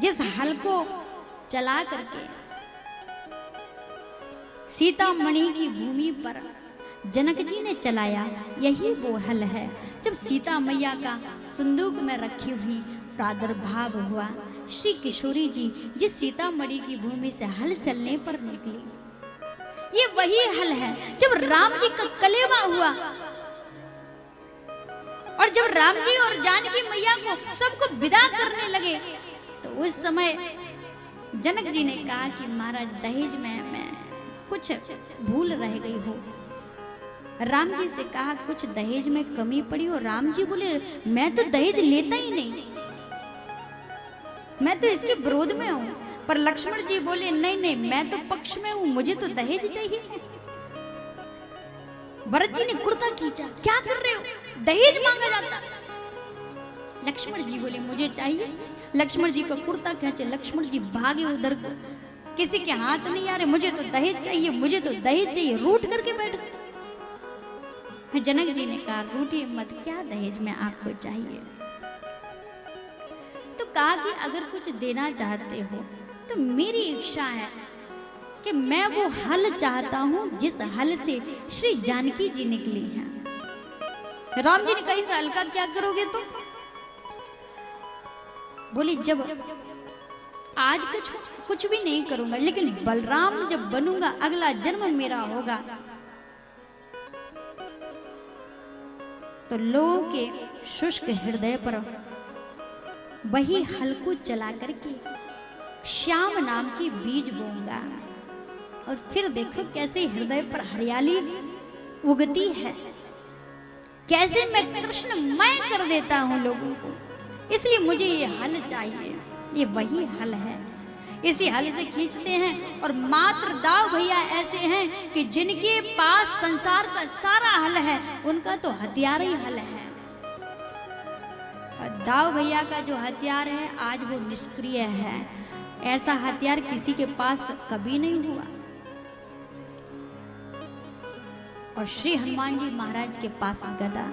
जिस हल को चला करके सीतामढ़ी की भूमि पर जनक जी ने चलाया, यही वो हल है। जब सीता मैया का संदूक में रखी हुई प्रादुर्भाव हुआ, श्री किशोरी जी जिस सीतामढ़ी की भूमि से हल चलने पर निकली, ये वही हल है। जब राम जी का कलेवा हुआ और जब राम जी और जानकी मैया को सबको विदा करने लगे, तो उस समय जनक जी ने कहा कि महाराज दहेज में मैं कुछ भूल रह गई हो। राम जी से कहा कुछ दहेज में कमी पड़ी हो। राम जी बोले मैं तो दहेज लेता ही नहीं, मैं तो इसके विरोध में हूं। पर लक्ष्मण जी बोले नहीं नहीं, मैं तो पक्ष में हूं, मुझे तो दहेज चाहिए। भरत जी ने कुर्ता खींचा, क्या कर रहे हो, दहेज मांगा जाता। लक्ष्मण जी बोले मुझे चाहिए। लक्ष्मण जी को कुर्ता खींचे, लक्ष्मण जी भागे उधर को, किसी के हाथ नहीं आ रहे, मुझे तो दहेज चाहिए, मुझे तो दहेज चाहिए, रूठ करके बैठ गए। जनक जी ने कहा रूठिए मत, क्या दहेज में आपको चाहिए। तो कहा कि अगर कुछ देना चाहते हो तो मेरी इच्छा है कि मैं वो हल चाहता हूं जिस हल से श्री जानकी जी निकली हैं। राम जी ने कहा इस हल का क्या करोगे तुम? बोले जब आज कुछ भी नहीं करूंगा, लेकिन बलराम जब बनूंगा, अगला जन्म मेरा होगा, तो लोगों के शुष्क हृदय पर वही हल को चला करके श्याम नाम की बीज बोऊंगा, और फिर देखो कैसे हृदय पर हरियाली उगती है, कैसे मैं कृष्णमय कर देता हूं लोगों को। इसलिए मुझे ये हल चाहिए, ये वही हल है। इसी हल से खींचते हैं। और मात्र दाव भैया ऐसे हैं कि जिनके पास संसार का सारा हल है, उनका तो हथियार ही हल है। और दाव भैया का जो हथियार है आज वो निष्क्रिय है। ऐसा हथियार किसी के पास कभी नहीं हुआ। और श्री हनुमान जी महाराज के पास गदा,